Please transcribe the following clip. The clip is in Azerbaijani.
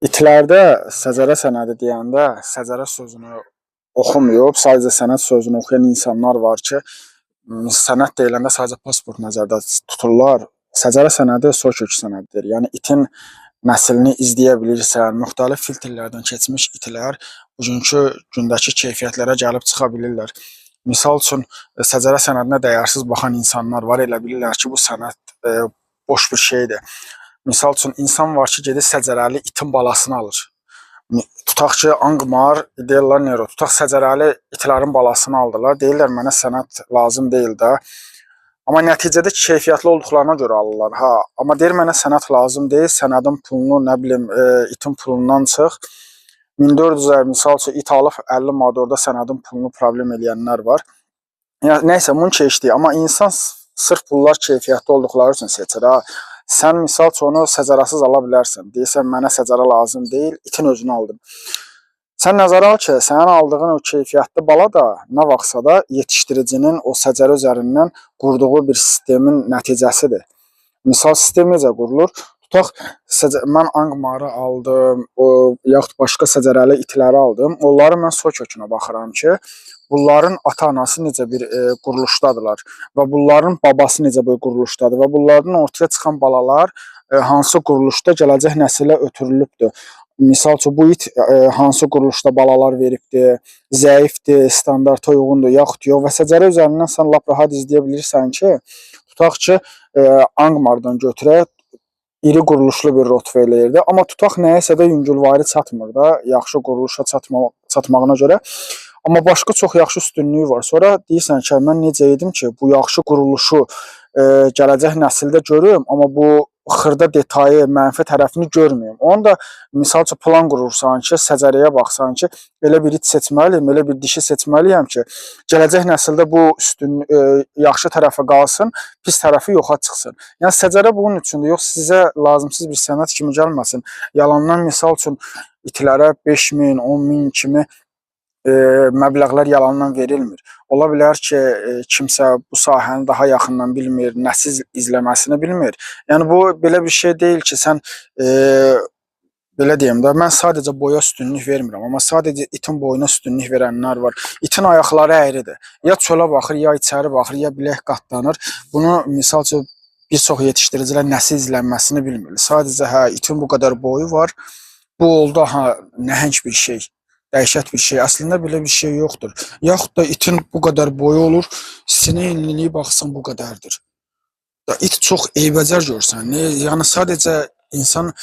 İtlərdə səcərə sənədi deyəndə səcərə sözünü oxumayıb, sadəcə sənəd sözünü oxuyan insanlar var ki, sənəd deyiləndə sadəcə pasport nəzərdə tuturlar. Səcərə sənədi soykök sənədidir. Yəni itin nəslini izləyə bilirsən, müxtəlif filtrlərdən keçmiş itlər bugünkü gündəki keyfiyyətlərə gəlib çıxa bilirlər. Misal üçün, səcərə sənədinə dəyərsiz baxan insanlar var, elə bilirlər ki, bu sənəd boş bir şeydir. Misal üçün, insan var ki, gedir səcərəli itin balasını alır. Tutaq ki, Angmar, deyirlər Nero, tutaq səcərəli itlərin balasını aldılar, deyirlər mənə sənəd lazım deyil də. Amma nəticədə keyfiyyətli olduqlarına görə alırlar. Ha, amma deyir mənə sənəd lazım deyil, sənədin pulunu, nə bilim, itin pulundan çıx. 1400 misal üçün it alıb 50 manat orada sənədin pulunu problem eləyənlər var. Yəni, nəysə, bunu keçdik. Amma insan sırf bunlar keyfiyyətli olduqları üçün seçir. Ha. Sən misal üçün onu səcərəsiz ala bilərsən. Deyirsən, mənə səcərə lazım deyil, itin özünü aldın. Sən nəzərə al ki, sənin aldığın o keyfiyyətli bala da nə vaxtsa da yetişdiricinin o səcərə üzərindən qurduğu bir sistemin nəticəsidir. Misal, sistem necə qurulur? Tutaq, mən Angmarı aldım, yaxud başqa səcərəli itləri aldım. Onları mən soykökünə baxıram ki, bunların ata-anası necə bir quruluşdadırlar və bunların babası necə bir quruluşdadır və bunlardan ortaya çıxan balalar hansı quruluşda gələcək nəsilə ötürülübdür. Misal üçün, bu it hansı quruluşda balalar veribdir, zəifdir, standarta uyğundur, yaxud yox və səcərə üzərindən sən lap rahat izləyə bilirsən ki, tutaq ki, Angmardan götürək, iri quruluşlu bir Rottweilerdir, amma tutaq nəyəsə də yüngülvari çatmır da, yaxşı quruluşa çatmağına görə. Amma başqa çox yaxşı üstünlüyü var. Sonra deyirsən ki, mən necə edim ki, bu yaxşı quruluşu gələcək nəsildə görüm, amma bu xırda detayı, mənfi tərəfini görməyim. Onu da misal üçün plan qurursan ki, səcərəyə baxsan ki, belə bir it seçməliyim, belə bir dişi seçməliyəm ki, gələcək nəsildə bu yaxşı tərəfə qalsın, pis tərəfi yoxa çıxsın. Yəni səcərə bunun üçündür, yox sizə lazımsız bir sənəd kimi gəlməsin. Yalandan misal üçün itlərə 5000, 10000 kimi məbləğlər yalandan verilmir. Ola bilər ki, kimsə bu sahəni daha yaxından bilmir, nəsil izləməsini bilmir. Yəni bu belə bir şey deyil ki, sən belə deyim də, mən sadəcə boya üstünlük vermirəm, amma sadəcə itin boyuna üstünlük verənlər var. İtin ayaqları əyridir. Ya çölə baxır, ya içəri baxır, ya bilək qatlanır. Bunu misal üçün bir çox yetişdiricilər nəsil izlənməsini bilmir. Sadəcə hə, itin bu qədər boyu var. Bu oldu ha, nəhəng bir şey. Dəhşət bir şey. Əslində belə bir şey yoxdur. Yaxud da itin bu qədər boyu olur, sinə enliliyi baxsan bu qədərdir. İt çox eybəcər görsən. Yəni sadəcə insan